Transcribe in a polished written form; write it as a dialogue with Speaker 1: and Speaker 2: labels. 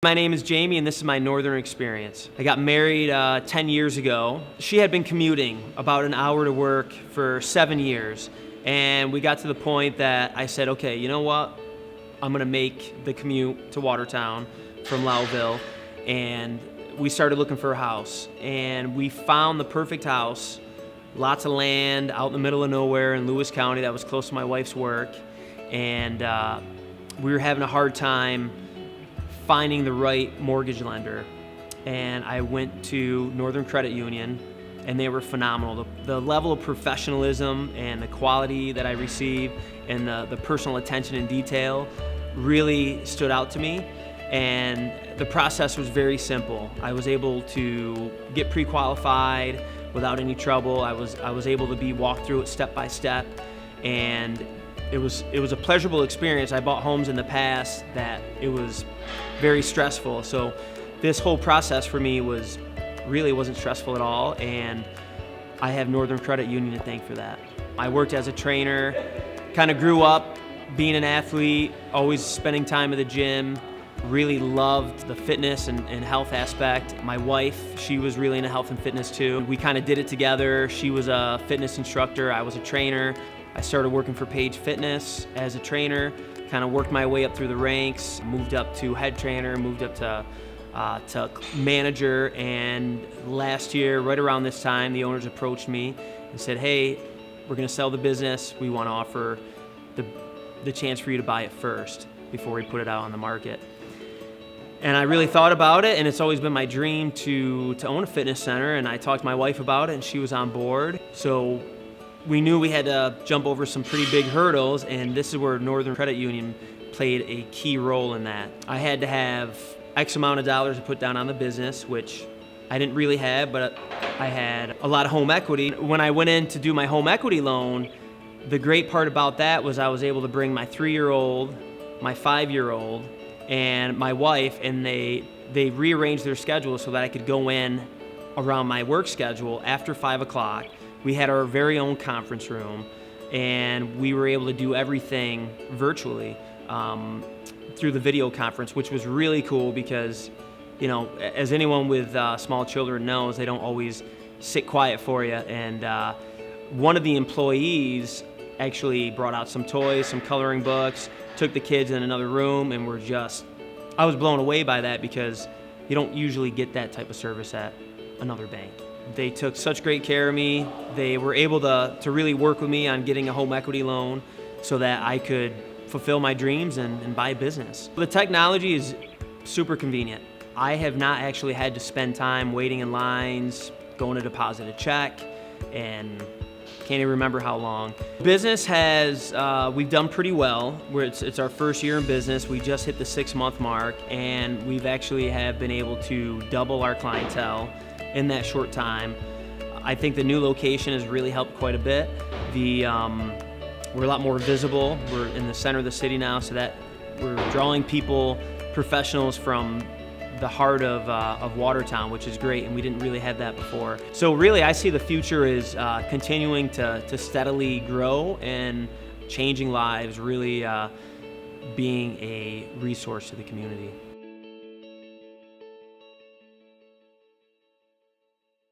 Speaker 1: My name is Jaime, and this is my Northern experience. I got married 10 years ago. She had been commuting about an hour to work for 7 years, and we got to the point that I said, okay, you know what? I'm gonna make the commute to Watertown from Lowville, and we started looking for a house, and we found the perfect house. Lots of land out in the middle of nowhere in Lewis County that was close to my wife's work, and we were having a hard time finding the right mortgage lender. And I went to Northern Credit Union, and they were phenomenal. The level of professionalism and the quality that I received and the personal attention and detail really stood out to me. And the process was very simple. I was able to get pre-qualified without any trouble. I was able to be walked through it step by step, and it was a pleasurable experience. I bought homes in the past that it was very stressful. So this whole process for me really wasn't stressful at all, and I have Northern Credit Union to thank for that. I worked as a trainer, kind of grew up being an athlete, always spending time at the gym, really loved the fitness and health aspect. My wife, she was really into health and fitness too. We kind of did it together. She was a fitness instructor, I was a trainer. I started working for Page Fitness as a trainer, kind of worked my way up through the ranks, moved up to head trainer, moved up to manager, and last year, right around this time, the owners approached me and said, hey, we're gonna sell the business. We wanna offer the chance for you to buy it first before we put it out on the market. And I really thought about it, and it's always been my dream to own a fitness center, and I talked to my wife about it, and she was on board. So we knew we had to jump over some pretty big hurdles, and this is where Northern Credit Union played a key role in that. I had to have X amount of dollars to put down on the business, which I didn't really have, but I had a lot of home equity. When I went in to do my home equity loan, the great part about that was I was able to bring my 3-year-old, my 5-year-old, and my wife, and they rearranged their schedule so that I could go in around my work schedule after 5 o'clock. We had our very own conference room, and we were able to do everything virtually through the video conference, which was really cool because, you know, as anyone with small children knows, they don't always sit quiet for you. And one of the employees actually brought out some toys, some coloring books, took the kids in another room, and I was blown away by that because you don't usually get that type of service at another bank. They took such great care of me. They were able to really work with me on getting a home equity loan so that I could fulfill my dreams and buy a business. The technology is super convenient. I have not actually had to spend time waiting in lines, going to deposit a check, and can't even remember how long. Business we've done pretty well. It's our first year in business. We just hit the 6-month mark, and we've actually have been able to double our clientele in that short time. I think the new location has really helped quite a bit. We're a lot more visible. We're in the center of the city now, so that we're drawing people, professionals from the heart of Watertown, which is great, and we didn't really have that before. So really, I see the future is continuing to steadily grow and changing lives, really being a resource to the community.